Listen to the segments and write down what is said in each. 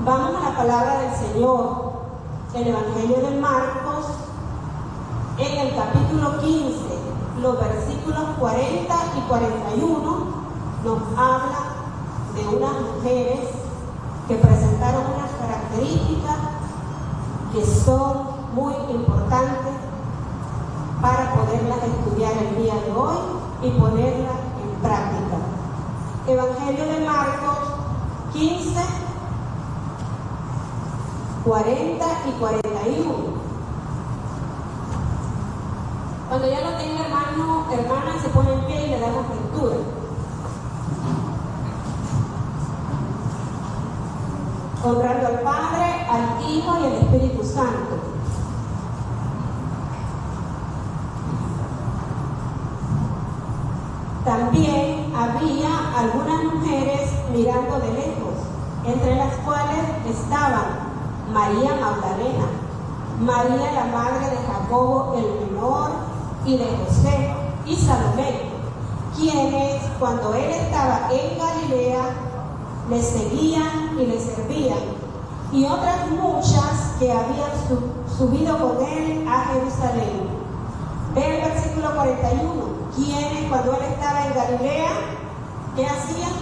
Vamos a la palabra del Señor, el Evangelio de Marcos, en el capítulo 15, los versículos 40 y 41, nos habla de unas mujeres que presentaron unas características que son muy importantes para poderlas estudiar el día de hoy y ponerlas en práctica. Evangelio de Marcos 15, 40 y 41. Cuando ya lo tenga, hermano, hermana, se pone en pie y le damos lectura. Honrando al Padre, al Hijo y al Espíritu Santo. También había algunas mujeres mirando de lejos, entre las cuales estaban María Magdalena, María la madre de Jacobo el menor y de José, y Salomé, quienes cuando él estaba en Galilea le seguían y le servían, y otras muchas que habían subido con él a Jerusalén. Ve el versículo 41, quienes cuando él estaba en Galilea, ¿qué hacían?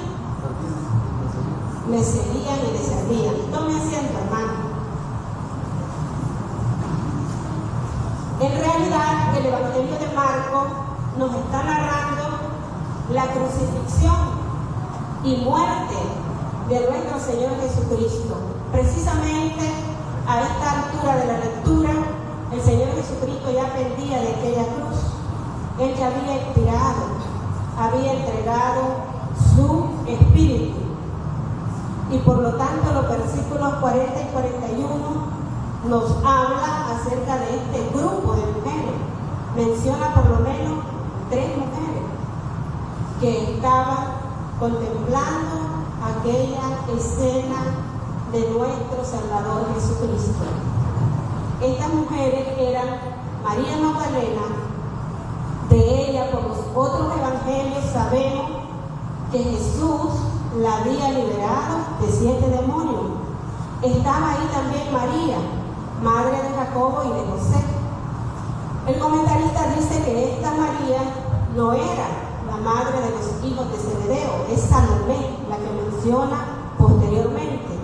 Le seguían y le servían. Tome asiento, hermano. En realidad, el Evangelio de Marcos nos está narrando la crucifixión y muerte de nuestro Señor Jesucristo. Precisamente a esta altura de la lectura, el Señor Jesucristo ya pendía de aquella cruz. Él ya había expirado, había entregado su espíritu. Y por lo tanto, los versículos 40 y 41 nos habla acerca de este grupo de mujeres. Menciona por lo menos 3 mujeres que estaban contemplando aquella escena de nuestro Salvador Jesucristo. Estas mujeres eran María Magdalena. De ella, por los otros evangelios, sabemos que Jesús la había liberado de 7 demonios. Estaba ahí también María, madre de Jacobo y de José. El comentarista dice que esta María no era la madre de los hijos de Zebedeo, es Salomé, la que menciona posteriormente.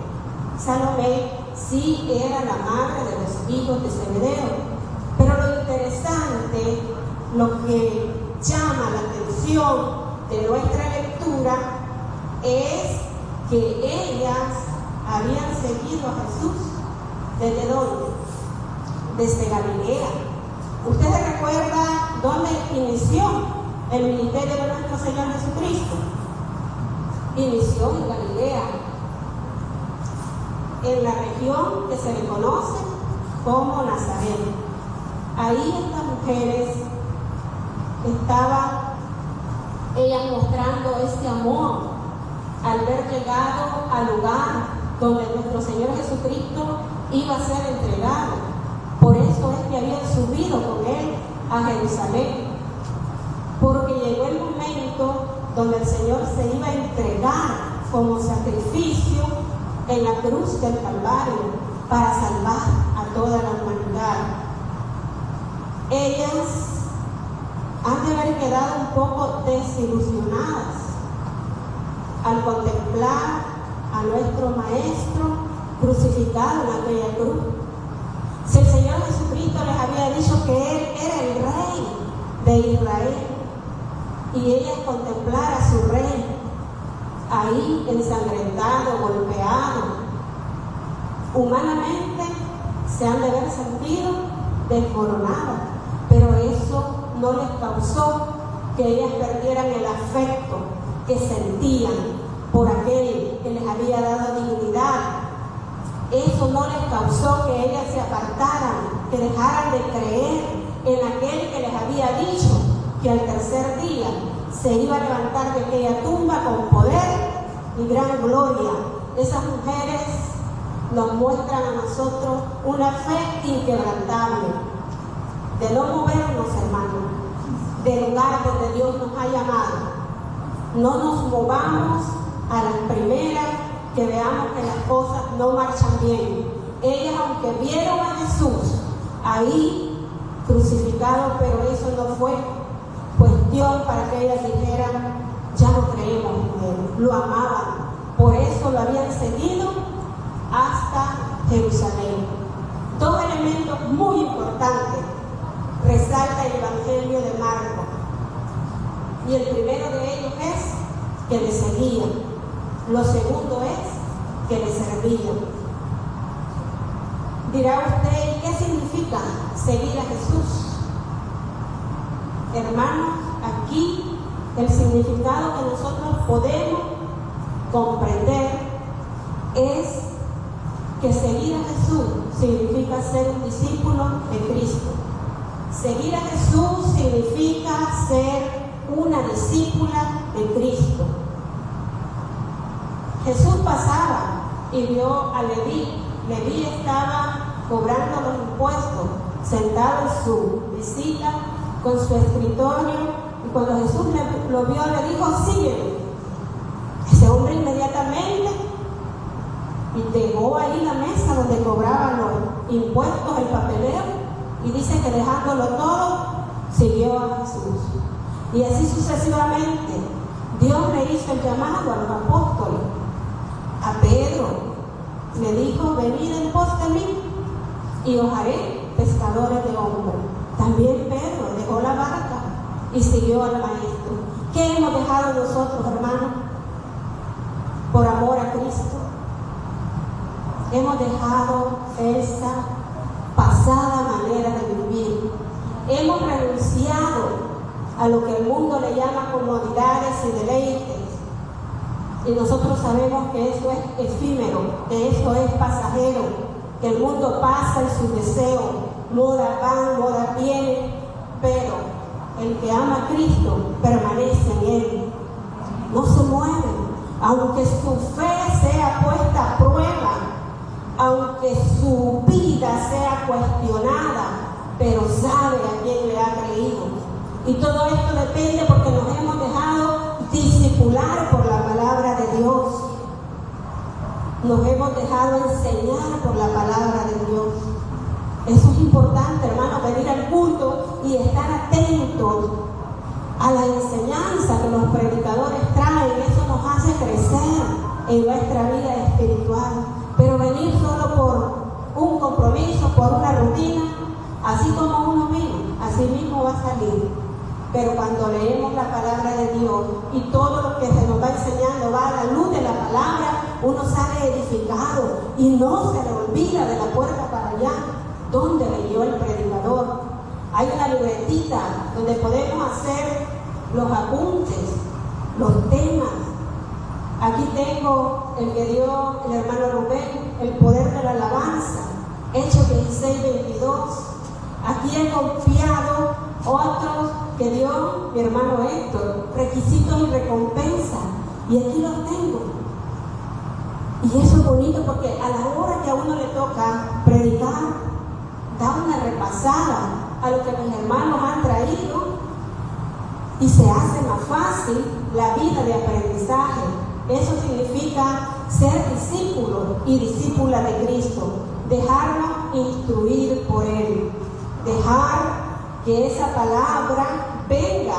Salomé sí era la madre de los hijos de Zebedeo. Pero lo interesante, lo que llama la atención de nuestra lectura, es que ellas habían seguido a Jesús. ¿Desde dónde? Desde Galilea. ¿Ustedes recuerdan dónde inició el ministerio de nuestro Señor Jesucristo? Inició en Galilea, en la región que se le conoce como Nazaret. Ahí estas mujeres estaban, ellas mostrando este amor al ver llegado al lugar donde nuestro Señor Jesucristo iba a ser entregado. Por eso es que habían subido con él a Jerusalén, porque llegó el momento donde el Señor se iba a entregar como sacrificio en la cruz del Calvario para salvar a toda la humanidad. Ellas han de haber quedado un poco desilusionadas al contemplar a nuestro Maestro crucificado en aquella cruz. Si el Señor Jesucristo les había dicho que Él era el Rey de Israel, y ellas contemplar a su Rey ahí ensangrentado, golpeado, humanamente se han de haber sentido desmoronadas, pero eso no les causó que ellas perdieran el afecto que sentían por aquel que les había dado dignidad. Eso no les causó que ellas se apartaran, que dejaran de creer en aquel que les había dicho que al tercer día se iba a levantar de aquella tumba con poder y gran gloria. Esas mujeres nos muestran a nosotros una fe inquebrantable, de no movernos, hermanos, del lugar donde Dios nos ha llamado. No nos movamos a las primeras que veamos que las cosas no marchan bien. Ellas, aunque vieron a Jesús ahí crucificado, pero eso no fue cuestión para que ellas dijeran, ya no creemos en él. Lo amaban, por eso lo habían seguido hasta Jerusalén. Dos elementos muy importantes resalta el Evangelio de Marcos. Y el primero de ellos es que le seguían. Lo segundo es que le servían. Dirá usted, ¿y qué significa seguir a Jesús? Hermanos, aquí el significado que nosotros podemos comprender es que seguir a Jesús significa ser un discípulo de Cristo. Seguir a Jesús significa ser una discípula de Cristo. Jesús pasaba y vio a Leví. Leví estaba cobrando los impuestos, sentado en su visita con su escritorio, y cuando Jesús lo vio, le dijo, sígueme. Ese hombre inmediatamente dejó ahí la mesa donde cobraban los impuestos, el papeleo, y dice que dejándolo todo, siguió a Jesús. Y así sucesivamente, Dios le hizo el llamado a los apóstoles. A Pedro le dijo, venid en pos de mí y os haré pescadores de hombres. También Pedro dejó la barca y siguió al Maestro. ¿Qué hemos dejado nosotros, hermanos? Por amor a Cristo. Hemos dejado esa pasada manera de vivir. Hemos renunciado a lo que el mundo le llama comodidades y deleites. Y nosotros sabemos que eso es efímero, que eso es pasajero, que el mundo pasa en sus deseos, moda van, moda viene, pero el que ama a Cristo permanece en Él, no se mueve, aunque su fe sea puesta a prueba, aunque su vida sea cuestionada, pero sabe a quién le ha creído. Y todo esto depende porque nos hemos dejado discipular por la palabra de Dios. Nos hemos dejado enseñar por la palabra de Dios. Eso es importante, hermanos, venir al culto y estar atentos a la enseñanza que los predicadores traen. Eso nos hace crecer en nuestra vida espiritual. Pero venir solo por un compromiso, por una rutina, así como uno vino, así mismo va a salir. Pero cuando leemos la palabra de Dios y todo lo que se nos va enseñando va a la luz de la palabra, uno sale edificado y no se le olvida de la puerta para allá donde leyó el predicador. Hay una libretita donde podemos hacer los apuntes, los temas. Aquí tengo el que dio el hermano Rubén, el poder de la alabanza, Hechos 16:22. Aquí he confiado otros que dio mi hermano Héctor, requisitos y recompensa, y aquí los tengo. Y eso es bonito porque a la hora que a uno le toca predicar, da una repasada a lo que mis hermanos han traído y se hace más fácil la vida de aprendizaje. Eso significa ser discípulo y discípula de Cristo, dejarnos instruir por Él, dejar que esa palabra venga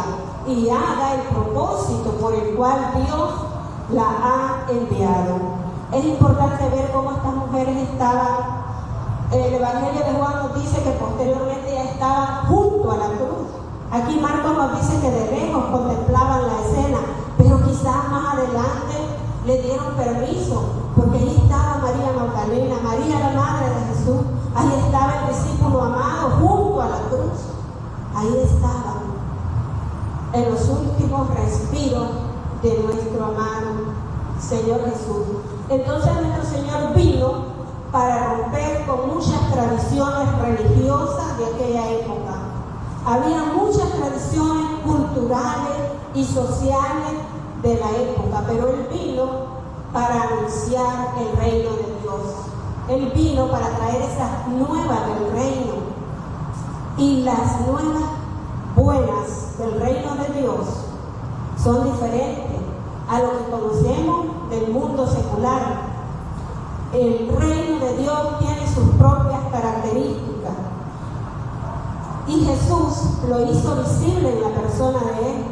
y haga el propósito por el cual Dios la ha enviado. Es importante ver cómo estas mujeres estaban. El Evangelio de Juan nos dice que posteriormente ya estaban junto a la cruz. Aquí Marcos nos dice que de lejos contemplaban la escena, pero quizás más adelante le dieron permiso, porque ahí estaba María Magdalena, María la madre de Jesús, ahí estaba el discípulo amado junto a la cruz. Ahí estaban, en los últimos respiros de nuestro amado Señor Jesús. Entonces nuestro Señor vino para romper con muchas tradiciones religiosas de aquella época. Había muchas tradiciones culturales y sociales de la época, pero Él vino para anunciar el reino de Dios. Él vino para traer esas nuevas del reino. Y las nuevas buenas del reino de Dios son diferentes a lo que conocemos del mundo secular. el reino de Dios tiene sus propias características. Y Jesús lo hizo visible en la persona de Él,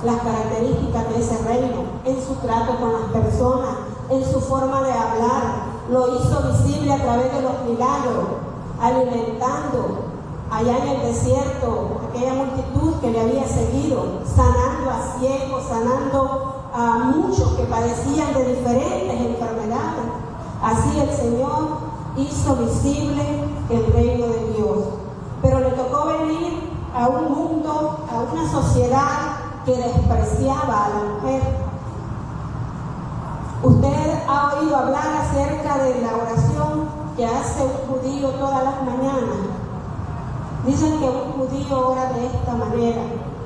las características de ese reino, en su trato con las personas, en su forma de hablar. Lo hizo visible a través de los milagros, alimentando allá en el desierto aquella multitud que le había seguido, sanando a ciegos, sanando a muchos que padecían de diferentes enfermedades. Así el Señor hizo visible el reino de Dios. Pero le tocó venir a un mundo, a una sociedad que despreciaba a la mujer. Usted ha oído hablar acerca de la oración que hace un judío todas las mañanas. Dicen que un judío ora de esta manera: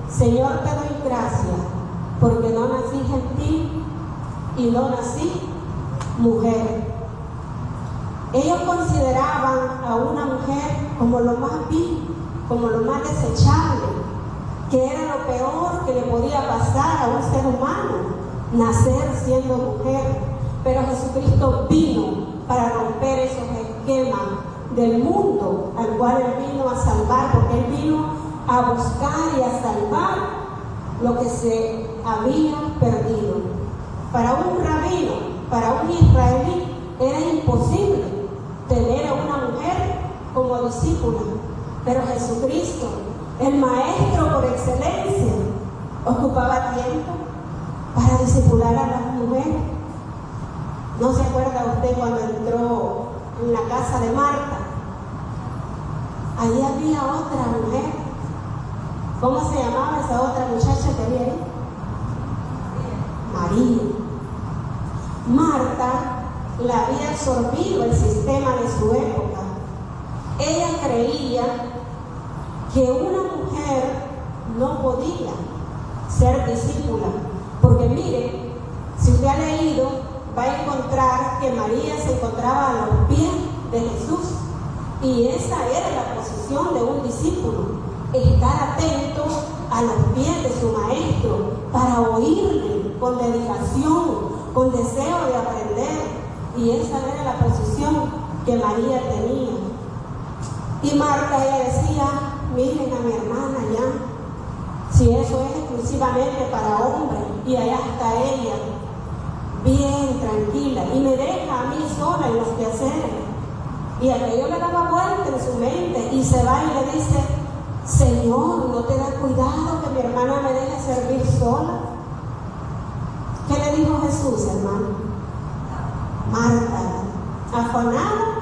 Señor, te doy gracias porque no nací gentil y no nací mujer. Ellos consideraban a una mujer como lo más vil, como lo más desechable, que era lo peor que le podía pasar a un ser humano, nacer siendo mujer. Pero Jesucristo vino para romper esos esquemas del mundo al cual Él vino a salvar, porque Él vino a buscar y a salvar lo que se había perdido. Para un rabino, para un israelí, era imposible tener a una mujer como discípula, pero Jesucristo, el maestro por excelencia, ocupaba tiempo para discipular a las mujeres. ¿No se acuerda usted cuando entró en la casa de Marta? Allí había otra mujer. ¿Cómo se llamaba esa otra muchacha que había ahí? María. Marta la había absorbido el sistema de su época. Ella creía que una mujer no podía ser discípula, porque mire, si usted ha leído, va a encontrar que María se encontraba a los pies de Jesús, y esa era la posición de un discípulo: estar atento a los pies de su maestro para oírle con dedicación, con deseo de aprender. Y esa era la posición que María tenía. Y Marta, ella decía: miren a mi hermana allá, si eso es exclusivamente para hombres, y allá está ella, bien tranquila, y me deja a mí sola en los quehaceres. Y aquello le daba vuelta en su mente, y se va y le dice: Señor, ¿no te da cuidado que mi hermana me deje servir sola? ¿Qué le dijo Jesús, hermano? Marta, afanada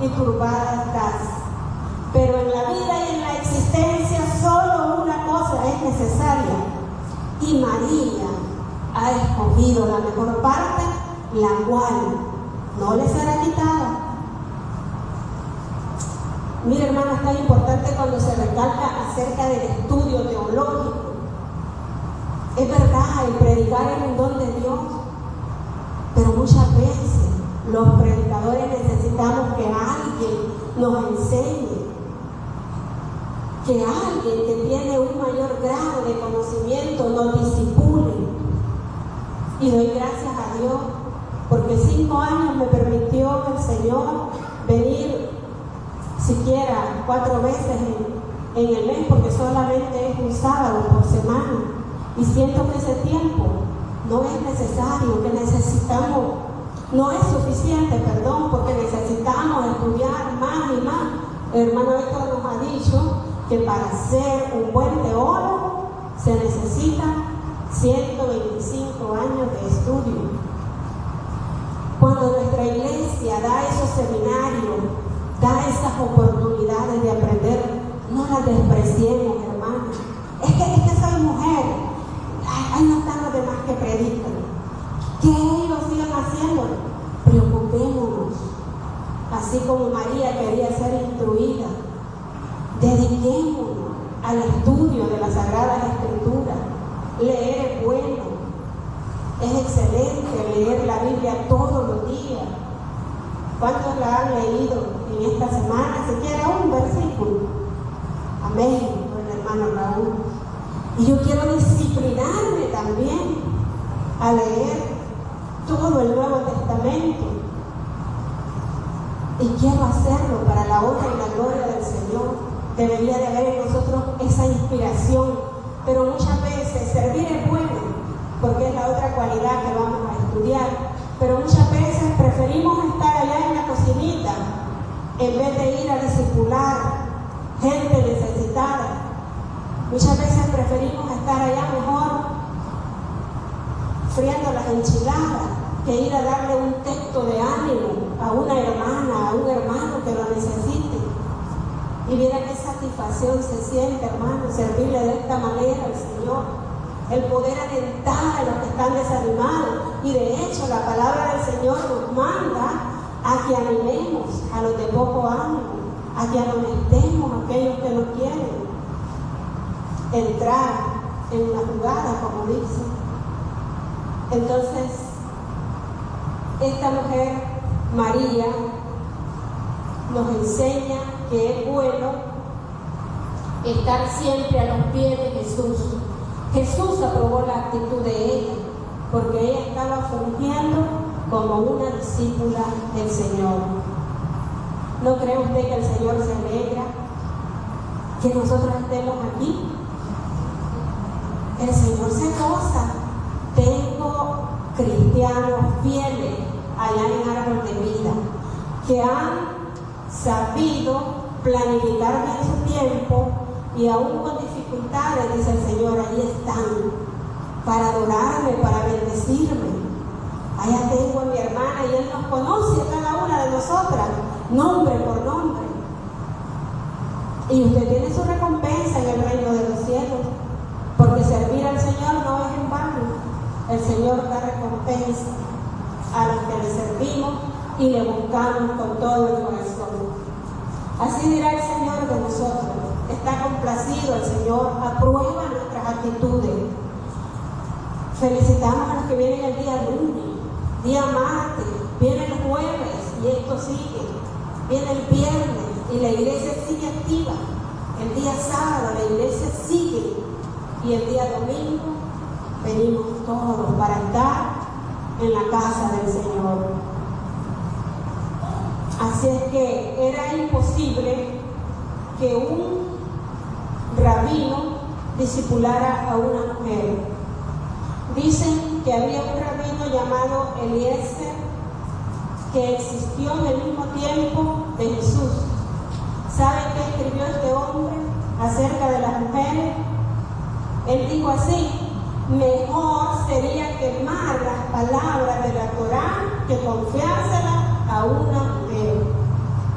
y turbada estás, pero en la vida y en la existencia solo una cosa es necesaria, y María ha escogido la mejor parte, la cual no le será quitada. Mira, hermano, es tan importante cuando se recalca acerca del estudio teológico. Es verdad, el predicar es un don de Dios, pero muchas veces los predicadores necesitamos que alguien nos enseñe, que alguien que tiene un mayor grado de conocimiento nos discipule. Y doy gracias a Dios porque 5 años me permitió el Señor venir siquiera 4 veces en el mes, porque solamente es un sábado por semana, y siento que ese tiempo no es necesario, que necesitamos, no es suficiente, porque necesitamos estudiar más y más. El hermano Héctor nos ha dicho que para ser un buen teólogo se necesitan 125 años de estudio. Cuando nuestra iglesia da esos seminarios, da esas oportunidades de aprender, no las despreciemos, hermanos. Es que soy mujer. Ahí no están los demás que predican. Que ellos sigan haciéndolo. Preocupémonos. Así como María quería ser instruida, dediquémonos al estudio de las Sagradas Escrituras. Leer es bueno. Es excelente leer la Biblia todos los días. ¿Cuántos la han leído en esta semana? Siquiera un versículo. Amén, con el hermano Raúl. Y yo quiero disciplinarme también a leer todo el Nuevo Testamento. y quiero hacerlo para la honra y la gloria del Señor. Debería de haber en nosotros esa inspiración, pero muchas veces servir es bueno, porque es la otra cualidad que vamos a estudiar, pero muchas veces preferimos estar allá en la cocinita en vez de ir a discipular gente necesitada. Muchas veces preferimos estar allá mejor friendo las enchiladas que ir a darle un texto de ánimo a una hermana, a un hermano que lo necesite. Y mira qué satisfacción se siente, hermano, servirle de esta manera al Señor. El poder alentar a los que están desanimados. Y de hecho la palabra del Señor nos manda a que animemos a los de poco ánimo, a que alentemos a aquellos que no quieren entrar en una jugada, como dice. Entonces, esta mujer, María, nos enseña que es bueno estar siempre a los pies de Jesús. Jesús aprobó la actitud de ella, porque ella estaba fungiendo como una discípula del Señor. ¿No cree usted que el Señor se alegra que nosotros estemos aquí? El Señor se goza. Tengo cristianos fieles allá en Árbol de Vida que han sabido planificar bien su tiempo y aún con dificultades, dice el Señor, ahí están para adorarme, para bendecirme. Allá tengo a mi hermana y Él nos conoce a cada una de nosotras, nombre por nombre. Y usted tiene su recompensa en el reino de los cielos, porque servir al Señor no es en vano. El Señor da recompensa a los que le servimos y le buscamos con todo el corazón. Así dirá el Señor de nosotros. Está complacido el Señor, aprueba nuestras actitudes. Felicitamos a los que vienen el día lunes, día martes, viene el jueves y esto sigue. Viene el viernes y la iglesia sigue activa. El día sábado la iglesia sigue. Y el día domingo venimos todos para estar en la casa del Señor. Así es que era imposible que un rabino discipulara a una mujer. Dicen que había un rabino llamado Eliezer que existió en el mismo tiempo de Jesús. ¿Saben qué escribió este hombre acerca de las mujeres? Él dijo así: mejor sería quemar las palabras de la Torá que confiárselas a una mujer.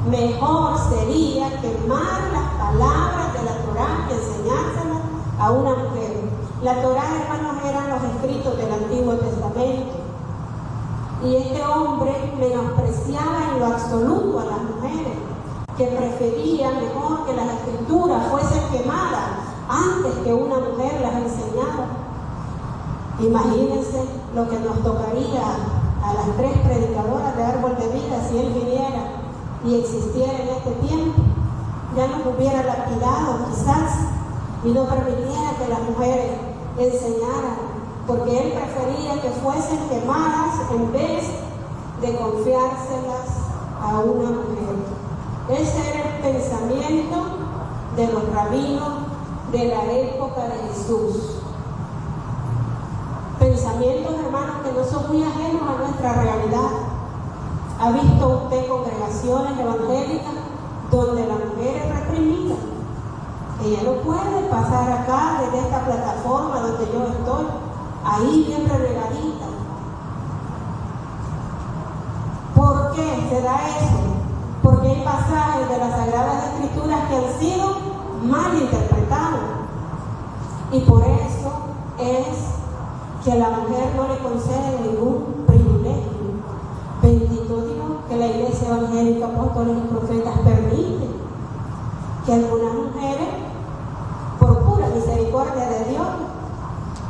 Mejor sería quemar las palabras de la Torá que enseñárselas a una mujer. La Torá, hermanos, eran los escritos del Antiguo Testamento. Y este hombre menospreciaba en lo absoluto a las mujeres, que prefería mejor que las escrituras fuesen quemadas antes que una mujer las enseñara. Imagínense lo que nos tocaría a las 3 predicadoras de Árbol de Vida si él viniera y existiera en este tiempo. Ya nos hubiera lapidado quizás y no permitiera que las mujeres enseñaran, porque él prefería que fuesen quemadas en vez de confiárselas a una mujer. Ese era el pensamiento de los rabinos de la época de Jesús. Pensamientos, hermanos, que no son muy ajenos a nuestra realidad. ¿Ha visto usted congregaciones evangélicas donde la mujer es reprimida? Ella no puede pasar acá desde esta plataforma donde yo estoy, ahí bien renegadita. ¿Por qué se da eso? Porque hay pasajes de las Sagradas Escrituras que han sido mal interpretados. Y por eso es que a la mujer no le concede ningún privilegio. Bendito Dios que la Iglesia Evangélica, Apóstoles y Profetas permite que algunas mujeres, por pura misericordia de Dios,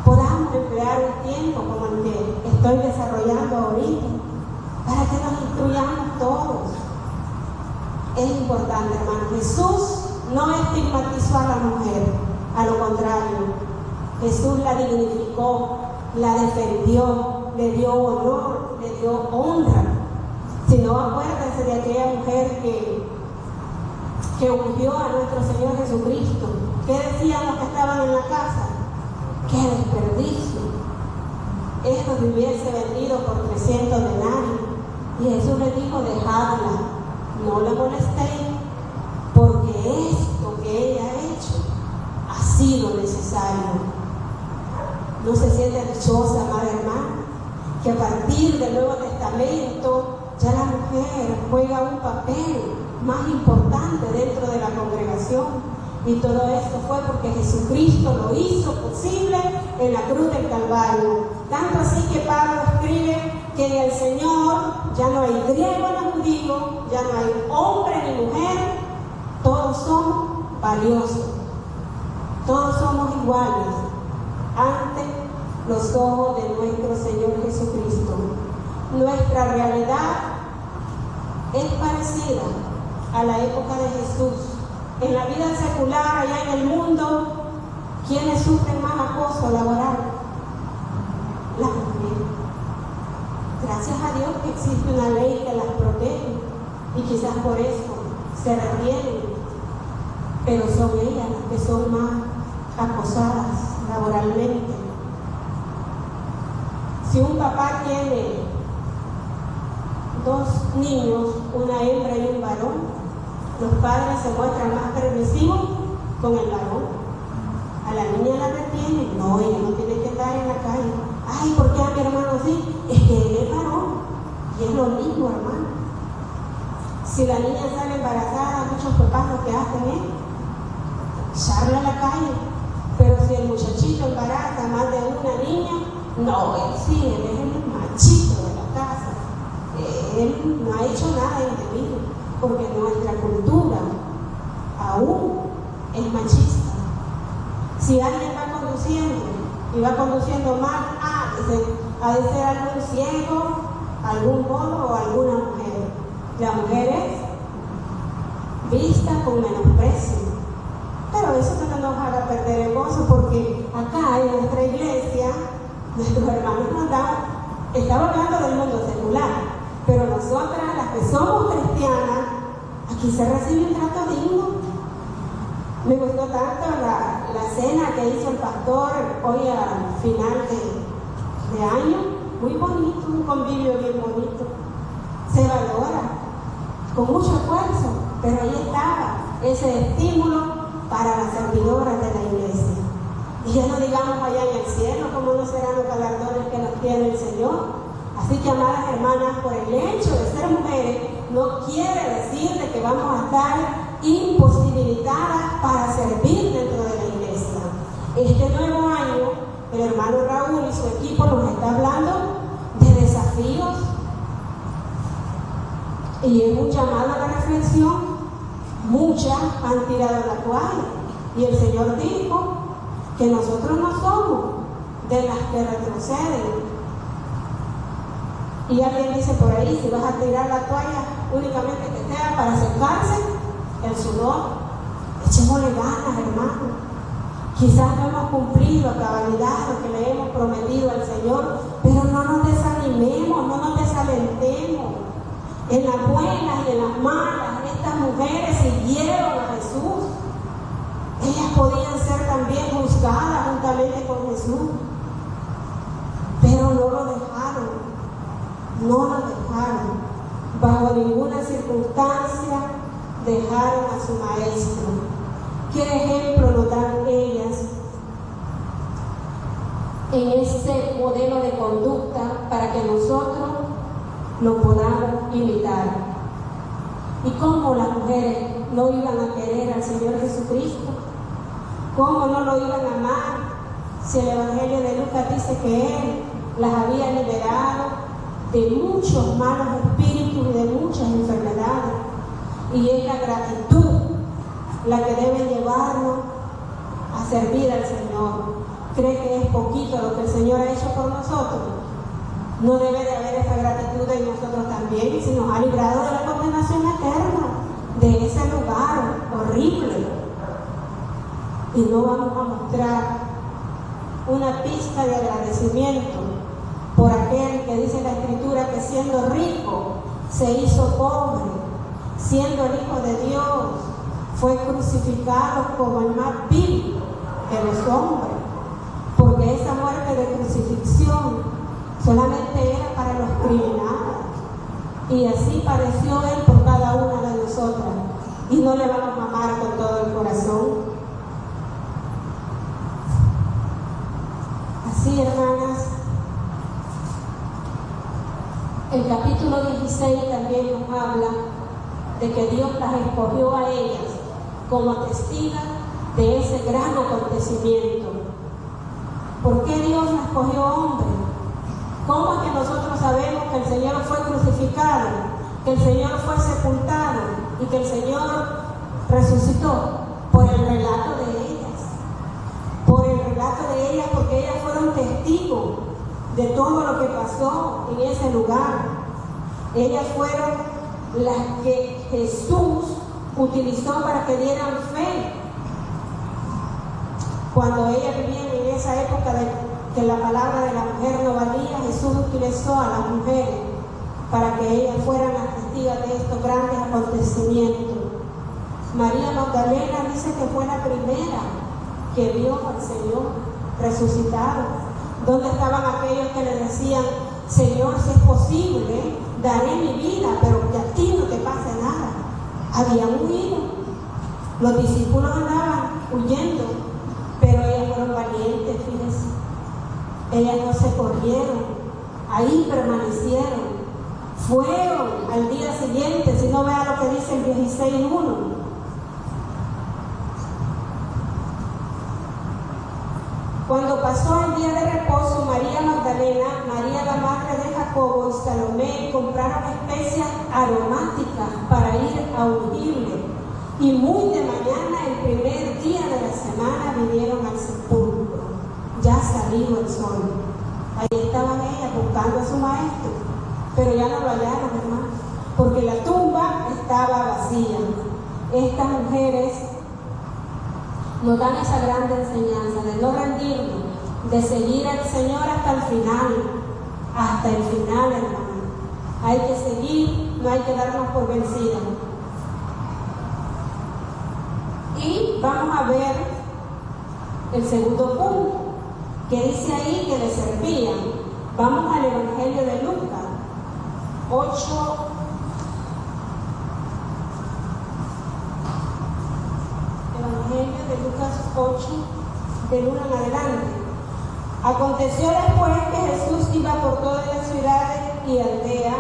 podamos emplear un tiempo como el que estoy desarrollando ahorita, para que nos instruyamos todos. Es importante, hermano. Jesús no estigmatizó a la mujer, a lo contrario, Jesús la dignificó, la defendió, le dio honor, le dio honra. Si no, acuérdense de aquella mujer que ungió a nuestro Señor Jesucristo. ¿Qué decían los que estaban en la casa? ¡Qué desperdicio! Esto se hubiese vendido por 300 denarios. Y Jesús les dijo: dejadla, no le molestéis, porque esto que ella ha hecho ha sido necesario. ¿No se siente dichosa, amada hermana, que a partir del Nuevo Testamento ya la mujer juega un papel más importante dentro de la congregación? Y todo esto fue porque Jesucristo lo hizo posible en la cruz del Calvario. Tanto así que Pablo escribe que en el Señor ya no hay griego ni judío, ya no hay hombre ni mujer, todos somos valiosos, todos somos iguales ante los ojos de nuestro Señor Jesucristo. Nuestra realidad es parecida a la época de Jesús. En la vida secular, allá en el mundo, ¿quiénes sufren más acoso laboral? Las mujeres. Gracias a Dios que existe una ley que las protege y quizás por eso se retienen, pero son ellas las que son más acosadas laboralmente. Si un papá tiene 2 niños, una hembra y un varón, los padres se muestran más permisivos con el varón. A la niña la retienen. No, ella no tiene que estar en la calle. Ay, ¿por qué a mi hermano sí? Es que él es varón y es lo mismo, hermano. Si la niña sale embarazada, muchos papás lo que hacen es echarla a la calle. Pero si el muchachito embaraza más de una niña, no, él sí, él es el machito de la casa. Él no ha hecho nada indebido, porque nuestra cultura aún es machista. Si alguien va conduciendo y va conduciendo mal, ha de ser algún ciego, algún bobo o alguna mujer. La mujer es vista con menosprecio. Pero eso no nos haga perder el gozo, porque acá en nuestra iglesia, nuestros hermanos nos dan, estaba hablando del mundo secular, pero nosotras, las que somos cristianas, aquí se recibe un trato digno. Me gustó tanto la cena que hizo el pastor hoy al final de año. Muy bonito, un convivio bien bonito. Se valora, con mucho esfuerzo, pero ahí estaba ese estímulo para las servidoras de la iglesia. Y ya no digamos allá en el cielo, cómo no serán los galardones que nos tiene el Señor. Así que, amadas hermanas, por el hecho de ser mujeres, no quiere decir de que vamos a estar imposibilitadas para servir dentro de la iglesia. Este nuevo año, el hermano Raúl y su equipo nos está hablando de desafíos y es un llamado a la reflexión. Muchas han tirado la toalla y el Señor dijo que nosotros no somos de las que retroceden. Y alguien dice por ahí, si vas a tirar la toalla únicamente que sea para secarse el sudor, echémosle ganas, hermano. Quizás no hemos cumplido a cabalidad lo que le hemos prometido al Señor, pero no nos desanimemos, no nos desalentemos. En las buenas y en las malas, estas mujeres siguieron a Jesús. Ellas podían ser también juzgadas juntamente con Jesús, pero no lo dejaron. No lo dejaron. Bajo ninguna circunstancia dejaron a su maestro. ¿Qué ejemplo nos dan ellas en ese modelo de conducta para que nosotros lo podamos imitar? ¿Y cómo las mujeres no iban a querer al Señor Jesucristo? ¿Cómo no lo iban a amar si el Evangelio de Lucas dice que Él las había liberado de muchos malos espíritus y de muchas enfermedades? Y es la gratitud la que debe llevarnos a servir al Señor. ¿Cree que es poquito lo que el Señor ha hecho por nosotros? No debe de haber esa gratitud en nosotros también, si nos ha librado de la condenación eterna, de ese lugar horrible. Y no vamos a mostrar una pista de agradecimiento por aquel que dice la Escritura que siendo rico se hizo pobre, siendo el Hijo de Dios, fue crucificado como el más vil de los hombres, porque esa muerte de crucifixión solamente era para los criminales, y así padeció Él por cada una de nosotras, y no le vamos a amar con todo el corazón. Así, hermanas, el capítulo 16 también nos habla de que Dios las escogió a ellas como testigas de ese gran acontecimiento. ¿Por qué Dios las escogió hombres? ¿Cómo es que nosotros sabemos que el Señor fue crucificado, que el Señor fue sepultado y que el Señor resucitó? Por el relato de ellas. Por el relato de ellas, porque ellas fueron testigos de todo lo que pasó en ese lugar. Ellas fueron las que Jesús utilizó para que dieran fe. Cuando ellas vivían en esa época de que la palabra de la mujer no valía, Jesús utilizó a las mujeres para que ellas fueran las testigos de estos grandes acontecimientos. María Magdalena dice que fue la primera que vio al Señor resucitado. ¿Dónde estaban aquellos que le decían: Señor, si es posible, daré mi vida, pero que a ti no te pase nada? Habían huido. Los discípulos andaban huyendo, pero ellas fueron valientes, fíjense. Ellas no se corrieron, ahí permanecieron. Fueron al día siguiente, si no vea lo que dice el 16:1. Cuando pasó el día de reposo, María Magdalena, María la madre de Jacobo y Salomé compraron especias aromáticas para ir a ungirle. Y muy de mañana, el primer día de la semana, vinieron al sepulcro, ya salido el sol. Ahí estaban ellas buscando a su maestro, pero ya no lo hallaron, hermano, porque la tumba estaba vacía. Estas mujeres nos dan esa grande enseñanza de no rendirnos, de seguir al Señor hasta el final, hermano. Hay que seguir, no hay que darnos por vencida. Y vamos a ver el segundo punto, que dice ahí que le servían. Vamos al Evangelio de Lucas 8. Evangelio de Lucas 8, del 1 en adelante. Aconteció después que Jesús iba por todas las ciudades y aldeas,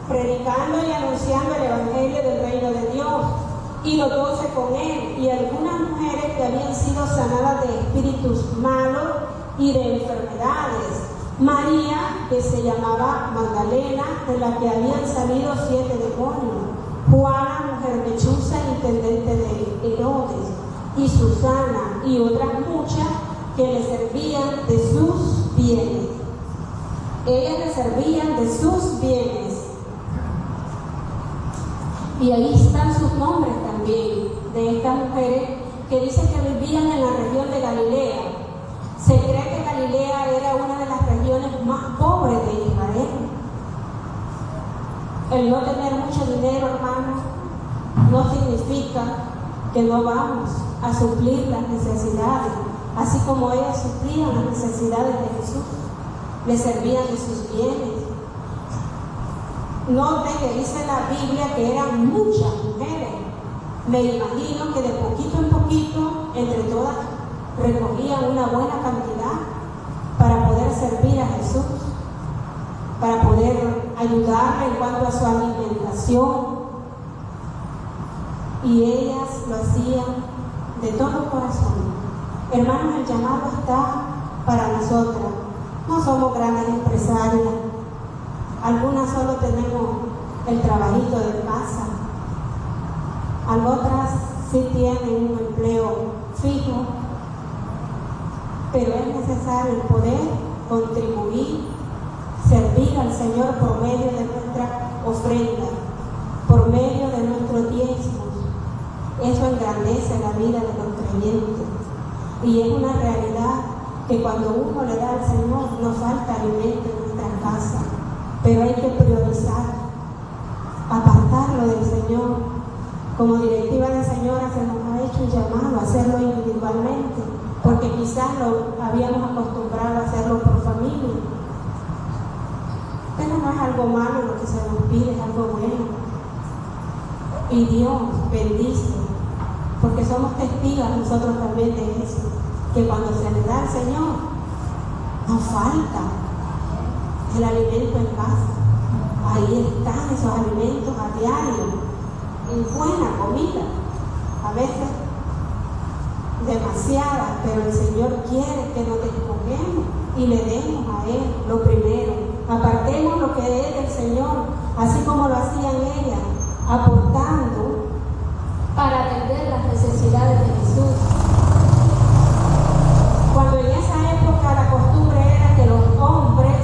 predicando y anunciando el Evangelio del reino de Dios, y los 12 con él, y algunas mujeres que habían sido sanadas de espíritus malos y de enfermedades. María, que se llamaba Magdalena, de la que habían salido 7 demonios. Juana, mujer de Chuza, intendente de Herodes, y Susana, y otras muchas que le servían de sus bienes. Ellas le servían de sus bienes. Y ahí están sus nombres también, de estas mujeres que dicen que vivían en la región de Galilea. Se cree que Galilea era una de las regiones más pobres de Israel. El no tener mucho dinero, hermanos, no significa que no vamos a suplir las necesidades, así como ellas suplían las necesidades de Jesús, le servían de sus bienes. Note que dice la Biblia que eran muchas mujeres. Me imagino que de poquito en poquito, entre todas, recogían una buena cantidad para poder servir a Jesús, para poder ayudarle en cuanto a su alimentación. Y ellas lo hacían de todo corazón. Hermanos, el llamado está para nosotras. No somos grandes empresarias. Algunas solo tenemos el trabajito de casa. Otras sí tienen un empleo fijo. Pero es necesario el poder contribuir, servir al Señor por medio de nuestra ofrenda, por medio de nuestros diezmos. Eso engrandece la vida de los creyentes. Y es una realidad que cuando uno le da al Señor, no falta alimento en nuestra casa. Pero hay que priorizar. apartarlo del Señor. Como directiva de señora se nos ha hecho un llamado a hacerlo individualmente, porque quizás lo habíamos acostumbrado a hacerlo por familia. Pero no es algo malo lo que se nos pide, es algo bueno. Y Dios bendice, porque somos testigos nosotros también de eso, que cuando se le da al Señor, no falta el alimento en casa. Ahí están esos alimentos a diario, en buena comida, a veces demasiada, pero el Señor quiere que nos despojemos y le demos a Él lo primero. Apartemos lo que es del Señor, así como lo hacían ellas, aportando para atender las necesidades de Jesús. Cuando en esa época la costumbre era que los hombres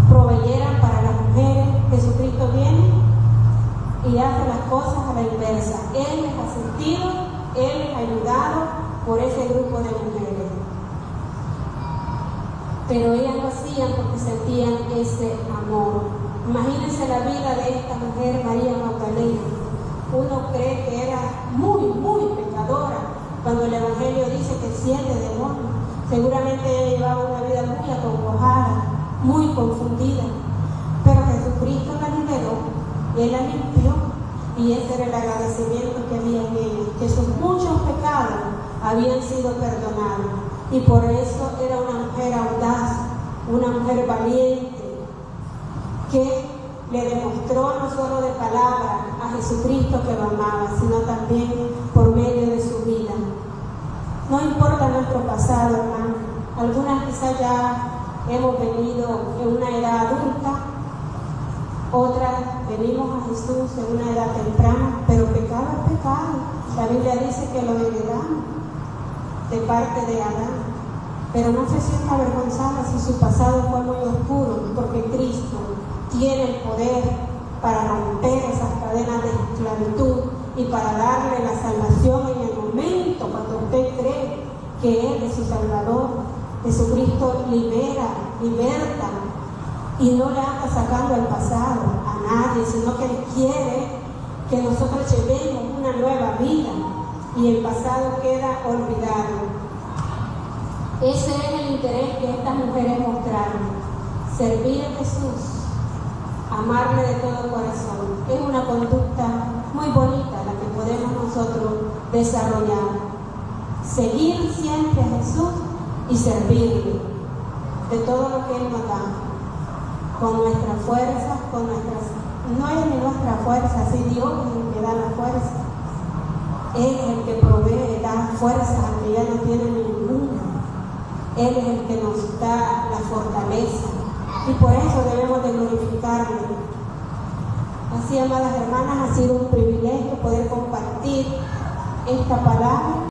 proveyeran para las mujeres, Jesucristo viene y hace las cosas a la inversa. Él les ha asistido, Él les ha ayudado por ese grupo de mujeres. Pero ellas lo hacían porque sentían ese amor. Imagínense la vida de esta mujer, María Magdalena. Uno cree que era muy pecadora, cuando el Evangelio dice que 7 demonios. Seguramente ella llevaba una vida muy acongojada, muy confundida. Pero Jesucristo la liberó. Él la limpió, y ese era el agradecimiento que había en ella, que sus muchos pecados habían sido perdonados, y por eso era una mujer audaz, una mujer valiente, que le demostró no solo de palabra a Jesucristo que lo amaba, sino también por medio de su vida. No importa nuestro pasado, hermano. Algunas quizás ya hemos venido en una edad adulta, otras venimos a Jesús en una edad temprana, pero pecado es pecado. La Biblia dice que lo heredamos de parte de Adán. Pero no se sienta avergonzada si su pasado fue muy oscuro, porque Cristo tiene el poder para romper esas cadenas de esclavitud y para darle la salvación en el momento cuando usted cree que Él es su Salvador. Jesucristo libera, liberta, y no le anda sacando el pasado a nadie, sino que Él quiere que nosotros llevemos una nueva vida y el pasado queda olvidado. Ese es el interés que estas mujeres mostraron: servir a Jesús, amarle de todo corazón. Es una conducta muy bonita la que podemos nosotros desarrollar. Seguir siempre a Jesús y servirle de todo lo que Él nos da, con nuestras fuerzas, con nuestras... No es ni nuestra fuerza, si Dios es el que da la fuerza. Él es el que provee, da fuerza al que ya no tiene ninguna. Él es el que nos da la fortaleza, y por eso debemos de glorificarle. Así, amadas hermanas, ha sido un privilegio poder compartir esta palabra.